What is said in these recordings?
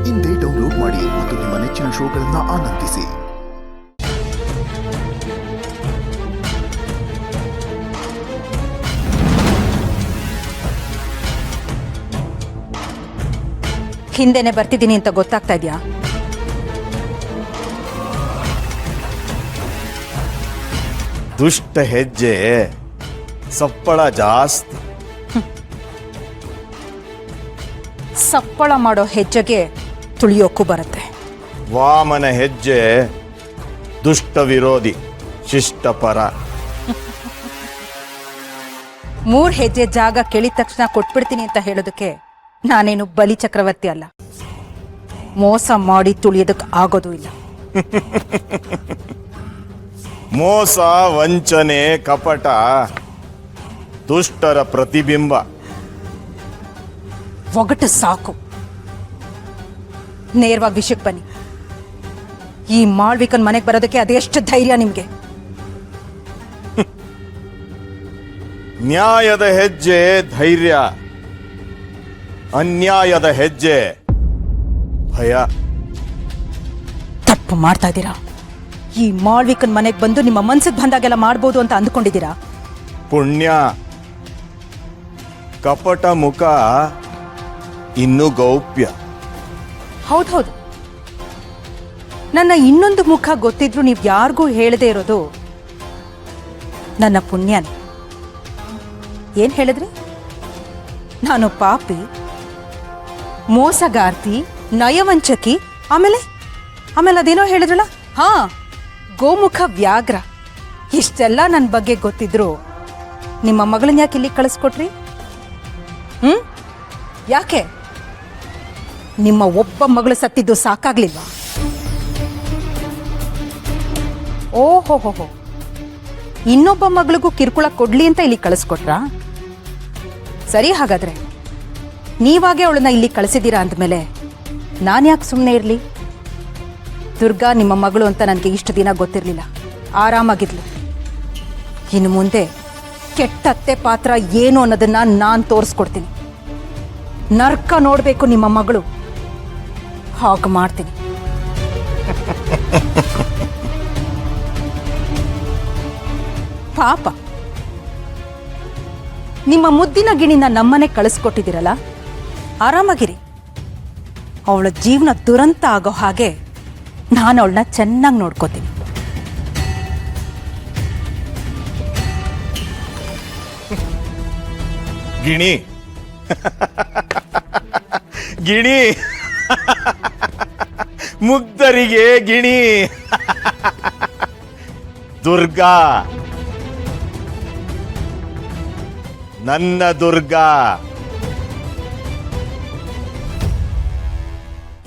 ಇಂದೇ ಡೌನ್ಲೋಡ್ ಮಾಡಿ ಮತ್ತು ನಿಮ್ಮ ನೆಚ್ಚಿನ ಶೋಗಳನ್ನು ಆನಂದಿಸಿ. ಹಿಂದೆನೆ ಬರ್ತಿದ್ದೀನಿ ಅಂತ ಗೊತ್ತಾಗ್ತಾ ಇದೆಯಾ? ದುಷ್ಟ ಹೆಜ್ಜೆ ಸಪ್ಪಳ ಜಾಸ್ತಿ. ಸಪ್ಪಳ ಮಾಡೋ ಹೆಜ್ಜೆಗೆ ತುಳಿಯೋಕ್ಕೂ ಬರುತ್ತೆ. ವಾಮನ ಹೆಜ್ಜೆ ದುಷ್ಟ ವಿರೋಧಿ, ಶಿಷ್ಟಪರ. 3 ಹೆಜ್ಜೆ ಜಾಗ ಕೇಳಿದ ತಕ್ಷಣ ಕೊಟ್ಬಿಡ್ತೀನಿ ಅಂತ ಹೇಳೋದಕ್ಕೆ ನಾನೇನು ಬಲಿ ಚಕ್ರವರ್ತಿ ಅಲ್ಲ. ಮೋಸ ಮಾಡಿ ತುಳಿಯೋದಕ್ಕೆ ಆಗೋದು ಇಲ್ಲ. ಮೋಸ, ವಂಚನೆ, ಕಪಟ ದುಷ್ಟರ ಪ್ರತಿಬಿಂಬ. ಒಗಟು ಸಾಕು. ನೇರವಾಗಿ ವಿಷಯಕ್ಕೆ ಬನ್ನಿ. ಈ ಮಾಳ್ವಿಕನ್ ಮನೆಗೆ ಬರೋದಕ್ಕೆ ಅದೆಷ್ಟು ಧೈರ್ಯ ನಿಮ್ಗೆ? ನ್ಯಾಯದ ಹೆಜ್ಜೆ ಧೈರ್ಯ, ಅನ್ಯಾಯದ ಹೆಜ್ಜೆ ಭಯ. ತಪ್ಪು ಮಾಡ್ತಾ ಇದ್ದೀರಾ. ಈ ಮಾಳ್ವಿಕನ್ ಮನೆಗೆ ಬಂದು ನಿಮ್ಮ ಮನ್ಸಿಗೆ ಬಂದಾಗೆಲ್ಲ ಮಾಡ್ಬೋದು ಅಂತ ಅಂದ್ಕೊಂಡಿದ್ದೀರಾ? ಪುಣ್ಯ. ಕಪಟ ಮುಖ ಇನ್ನು ಗೌಪ್ಯ. ಹೌದೌದು, ನನ್ನ ಇನ್ನೊಂದು ಮುಖ ಗೊತ್ತಿದ್ರು ನೀವು ಯಾರಿಗೂ ಹೇಳದೇ ಇರೋದು ನನ್ನ ಪುಣ್ಯನೇ. ಏನ್ ಹೇಳಿದ್ರಿ? ನಾನು ಪಾಪಿ, ಮೋಸಗಾರ್ತಿ, ನಯವಂಚಕಿ, ಆಮೇಲೆ ಅದೇನೋ ಹೇಳಿದ್ರಲ್ಲ, ಹಾ, ಗೋಮುಖ ವ್ಯಾಘ್ರ. ಇಷ್ಟೆಲ್ಲ ನನ್ನ ಬಗ್ಗೆ ಗೊತ್ತಿದ್ರು ನಿಮ್ಮ ಮಗಳನ್ನ ಯಾಕೆ ಇಲ್ಲಿ ಕಳಿಸ್ಕೊಟ್ರಿ? ಯಾಕೆ? ನಿಮ್ಮ ಒಬ್ಬ ಮಗಳು ಸತ್ತಿದ್ದು ಸಾಕಾಗ್ಲಿಲ್ವಾ? ಓಹೋ, ಇನ್ನೊಬ್ಬ ಮಗಳಿಗೂ ಕಿರುಕುಳ ಕೊಡ್ಲಿ ಅಂತ ಇಲ್ಲಿ ಕಳಿಸ್ಕೊಟ್ರಾ? ಸರಿ, ಹಾಗಾದ್ರೆ ನೀವಾಗೆ ಅವಳನ್ನ ಇಲ್ಲಿ ಕಳಿಸಿದ್ದೀರಾ ಅಂದಮೇಲೆ ನಾನು ಯಾಕೆ ಸುಮ್ಮನೆ ಇರಲಿ? ದುರ್ಗಾ ನಿಮ್ಮ ಮಗಳು ಅಂತ ನನಗೆ ಇಷ್ಟು ದಿನ ಗೊತ್ತಿರಲಿಲ್ಲ. ಆರಾಮಾಗಿದ್ಲು. ಇನ್ನು ಮುಂದೆ ಕೆಟ್ಟತ್ತೆ ಪಾತ್ರ ಏನು ಅನ್ನೋದನ್ನ ನಾನು ತೋರಿಸ್ಕೊಡ್ತೀನಿ. ನರ್ಕ ನೋಡಬೇಕು ನಿಮ್ಮ ಮಗಳು, ಹಾಗೆ ಮಾಡ್ತೀನಿ. ಪಾಪ, ನಿಮ್ಮ ಮುದ್ದಿನ ಗಿಣಿನ ನಮ್ಮನೆ ಕಳಿಸ್ಕೊಟ್ಟಿದ್ದೀರಲ್ಲ, ಆರಾಮಾಗಿರಿ. ಅವಳ ಜೀವನ ದುರಂತ ಆಗೋ ಹಾಗೆ ನಾನು ಅವಳನ್ನ ಚೆನ್ನಾಗಿ ನೋಡ್ಕೋತೀನಿ. ಗಿಣಿ ಗಿಣಿ ಮುಗ್ಧರಿಗೆ ಗಿಣಿ. ದುರ್ಗಾ, ನನ್ನ ದುರ್ಗಾ.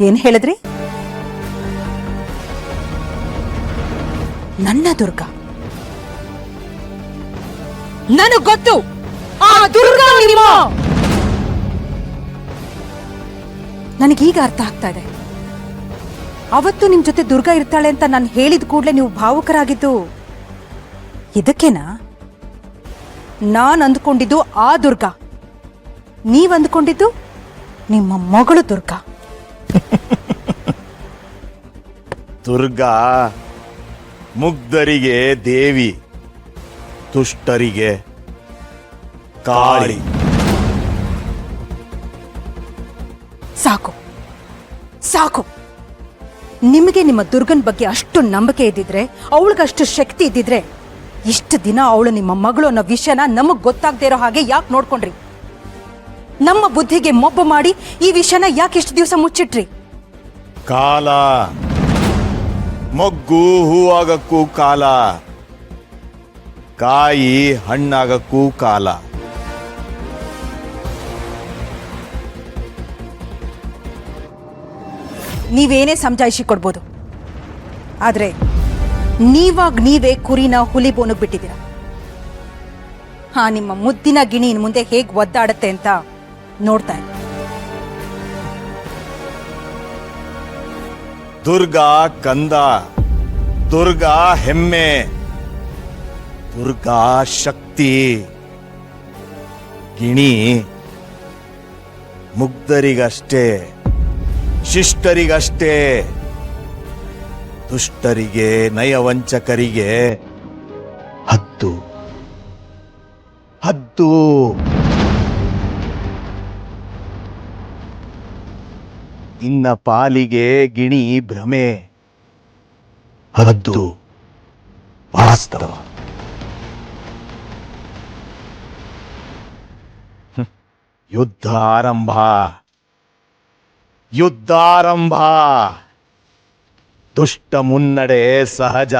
ಏನ್ ಹೇಳಿದ್ರಿ? ನನ್ನ ದುರ್ಗಾ? ನನಗ್ ಗೊತ್ತು, ಆ ದುರ್ಗಾ ನಿಮ್ಮ. ನನಗೀಗ ಅರ್ಥ ಆಗ್ತಾ ಇದೆ. ಅವತ್ತು ನಿಮ್ ಜೊತೆ ದುರ್ಗಾ ಇರ್ತಾಳೆ ಅಂತ ನಾನು ಹೇಳಿದ ಕೂಡಲೇ ನೀವು ಭಾವುಕರಾಗಿದ್ದು ಇದಕ್ಕೇನಾ? ನಾನು ಅಂದ್ಕೊಂಡಿದ್ದು ಆ ದುರ್ಗಾ, ನೀವ್ ಅಂದ್ಕೊಂಡಿದ್ದು ನಿಮ್ಮ ಮಗಳು ದುರ್ಗಾ. ದುರ್ಗಾ ಮುಗ್ಧರಿಗೆ ದೇವಿ, ದುಷ್ಟರಿಗೆ ಕಾಳಿ. ಸಾಕು ಸಾಕು. ನಿಮಗೆ ನಿಮ್ಮ ದುರ್ಗನ್ ಬಗ್ಗೆ ಅಷ್ಟು ನಂಬಿಕೆ ಇದ್ದಿದ್ರೆ, ಅವಳಿಗಷ್ಟು ಶಕ್ತಿ ಇದ್ದಿದ್ರೆ, ಇಷ್ಟು ದಿನ ಅವಳು ನಿಮ್ಮ ಮಗಳು ಅನ್ನೋ ವಿಷಯನ ನಮಗ್ ಗೊತ್ತಾಗದೇ ಇರೋ ಹಾಗೆ ಯಾಕೆ ನೋಡ್ಕೊಂಡ್ರಿ? ನಮ್ಮ ಬುದ್ಧಿಗೆ ಮೊಬ್ಬು ಮಾಡಿ ಈ ವಿಷಯನ ಯಾಕೆ ಇಷ್ಟು ದಿವಸ ಮುಚ್ಚಿಟ್ರಿ? ಕಾಲ, ಮೊಗ್ಗು ಹೂವಾಗಕ್ಕೂ ಕಾಲ, ಕಾಯಿ ಹಣ್ಣಾಗಕ್ಕೂ ಕಾಲ. ನೀವೇನೇ ಸಮಜಾಯಿಷಿ ಕೊಡ್ಬೋದು, ಆದ್ರೆ ನೀವಾಗ ನೀವೇ ಕುರಿನ ಹುಲಿ ಬೋನಗ್ ಬಿಟ್ಟಿದ್ದೀರ. ಹಾ, ನಿಮ್ಮ ಮುದ್ದಿನ ಗಿಣಿ ಇನ್ ಮುಂದೆ ಹೇಗ್ ಒದ್ದಾಡತ್ತೆ ಅಂತ ನೋಡ್ತಾ ಇದ್ದೆ. ದುರ್ಗಾ ಕಂದ, ದುರ್ಗಾ ಹೆಮ್ಮೆ, ದುರ್ಗಾ ಶಕ್ತಿ. ಗಿಣಿ ಮುಗ್ಧರಿಗಷ್ಟೇ. ಶಿಷ್ಟರಿಗಷ್ಟೇ. ದುಷ್ಟರಿಗೆ ನಯವಂಚಕರಿಗೆ ಹದ್ದು ಹದ್ದು. ಇನ್ನ ಪಾಲಿಗೆ ಗಿಣಿ ಭ್ರಮೆ, ಹದ್ದು ವಾಸ್ತವ. ಯುದ್ಧ ಆರಂಭ, ಯುದ್ಧಾರಂಭ. ದುಷ್ಟ ಮುನ್ನಡೆ ಸಹಜ,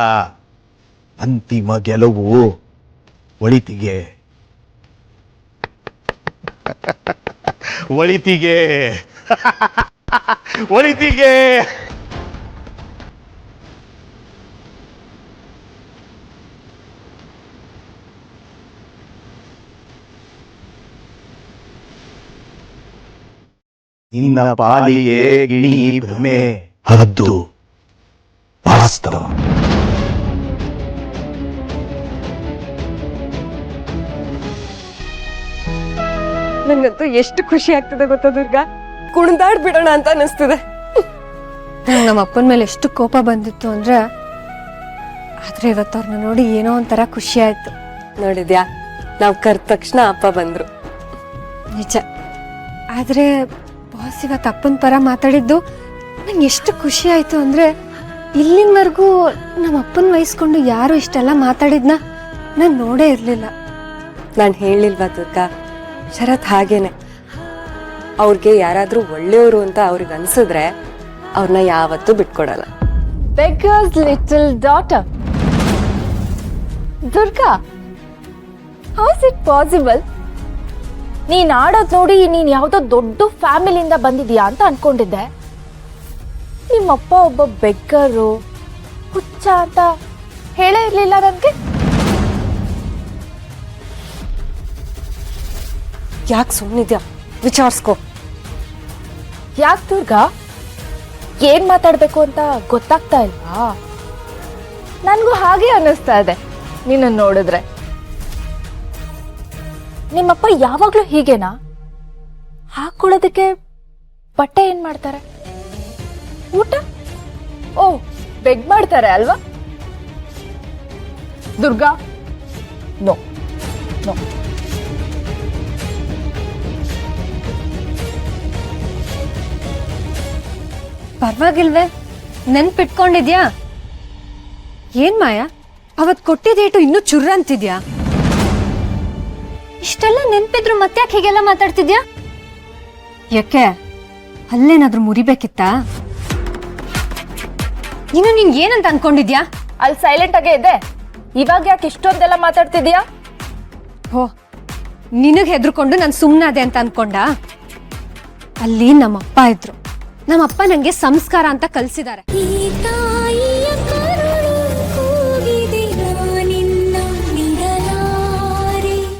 ಅಂತಿಮ ಗೆಲುವು ಒಳಿತಿಗೆ. ಒಳಿತಿಗೆ ಒಳಿತಿಗೆ. ನಿನ್ನ ಪಾಲಿಗೆ ಗಿಣಿ ಭ್ರಮೆ, ಹದ್ದು ವಾಸ್ತವ. ನಂಗಂತೂ ಎಷ್ಟು ಖುಷಿ ಆಗ್ತದೆ ಗೊತ್ತಾ ದುರ್ಗಾ, ಕುಣಿದಾಡ್ಬಿಡೋಣ ಅಂತ ಅನಿಸ್ತದೆ. ನಂಗೆ ನಮ್ಮ ಅಪ್ಪನ ಮೇಲೆ ಎಷ್ಟು ಕೋಪ ಬಂದಿತ್ತು ಅಂದ್ರೆ, ಆದ್ರೆ ಇವತ್ತು ಅವ್ರನ್ನ ನೋಡಿ ಏನೋ ಒಂಥರ ಖುಷಿ ಆಯ್ತು. ನೋಡಿದ್ಯಾ, ನಾವು ಕರೆದ ತಕ್ಷಣ ಅಪ್ಪ ಬಂದ್ರು. ನಿಜ. ಆದ್ರೆ ಬಾಸ್ ಇವತ್ತು ಅಪ್ಪನ ಪರ ಮಾತಾಡಿದ್ದು ನಂಗೆ ಎಷ್ಟು ಖುಷಿ ಆಯ್ತು ಅಂದ್ರೆ, ಇಲ್ಲಿನವರೆಗೂ ನಮ್ಮ ಅಪ್ಪನ ವಹಿಸ್ಕೊಂಡು ಯಾರು ಇಷ್ಟೆಲ್ಲ ಮಾತಾಡಿದ್ನ ನಾನು ನೋಡೇ ಇರ್ಲಿಲ್ಲ. ನಾನು ಹೇಳಿಲ್ವಾ ದುರ್ಗಾ, ಶರತ್ ಹಾಗೇನೆ. ಅವ್ರಿಗೆ ಯಾರಾದ್ರೂ ಒಳ್ಳೆಯವರು ಅಂತ ಅವ್ರಿಗೆ ಅನ್ಸಿದ್ರೆ ಅವ್ರನ್ನ ಯಾವತ್ತೂ ಬಿಟ್ಕೊಡಲ್ಲ. Beggar's little daughter. Durga, how is it possible? ನೀನ್ ಆಡೋದ್ ನೋಡಿ ನೀನ್ ಯಾವ್ದೋ ದೊಡ್ಡ ಫ್ಯಾಮಿಲಿಯಿಂದ ಬಂದಿದ್ಯಾ ಅಂತ ಅನ್ಕೊಂಡಿದ್ದೆ. ನಿಮ್ಮಪ್ಪ ಒಬ್ಬ ಬೆಗ್ಗರು, ಹುಚ್ಚ ಅಂತ ಹೇಳೇ ಇರ್ಲಿಲ್ಲ ನನ್ಗೆ. ಯಾಕೆ ಸುಮ್ಮನಿದ್ಯಾ, ವಿಚಾರಿಸ್ಕೊ. ಯಾಕೆ ದುರ್ಗಾ, ಏನ್ ಮಾತಾಡ್ಬೇಕು ಅಂತ ಗೊತ್ತಾಗ್ತಾ ಇಲ್ವಾ? ನನ್ಗೂ ಹಾಗೆ ಅನ್ನಿಸ್ತಾ ಇದೆ ನಿನ್ನ ನೋಡಿದ್ರೆ. ನಿಮ್ಮಪ್ಪ ಯಾವಾಗ್ಲೂ ಹೀಗೇನಾ? ಹಾಕೊಳ್ಳೋದಕ್ಕೆ ಬಟ್ಟೆ ಏನ್ ಮಾಡ್ತಾರೆ? ಊಟ ಓ ಬೆಗ್ ಮಾಡ್ತಾರೆ ಅಲ್ವಾ? Durga, no no. ಪರವಾಗಿಲ್ವೇ, ನೆನ್ಪಿಟ್ಕೊಂಡಿದ್ಯಾ? ಏನ್ ಮಾಯಾ, ಅವತ್ ಕೊಟ್ಟಿದ್ದೇಟು ಇನ್ನೂ ಚುರ್ರ ಅಂತಿದ್ಯಾ? ಇಷ್ಟೆಲ್ಲ ನೆನ್ಪಿದ್ರು ಮತ್ತ್ಯಾಕೆ ಹೀಗೆಲ್ಲ ಮಾತಾಡ್ತಿದ್ಯಾ? ಯಾಕೆ, ಅಲ್ಲೇನಾದ್ರೂ ಮುರಿಬೇಕಿತ್ತಾ? ಇನ್ನು ನೀನ್ ಏನಂತ ಅನ್ಕೊಂಡಿದ್ಯಾ? ಅಲ್ಲಿ ಸೈಲೆಂಟ್ ಆಗೇ ಇದೆ. ಇವಾಗ ಯಾಕೆ ಇಷ್ಟೊಂದೆಲ್ಲ ಮಾತಾಡ್ತಿದ್ಯಾ? ಹೋ, ನಿನಗ್ ಹೆದ್ರುಕೊಂಡು ನಾನು ಸುಮ್ಮನಾದೆ ಅಂತ ಅನ್ಕೊಂಡ? ಅಲ್ಲಿ ನಮ್ಮಪ್ಪ ಇದ್ರು. ನಮ್ಮಪ್ಪ ನಂಗೆ ಸಂಸ್ಕಾರ ಅಂತ ಕಲ್ಸಿದ್ದಾರೆ.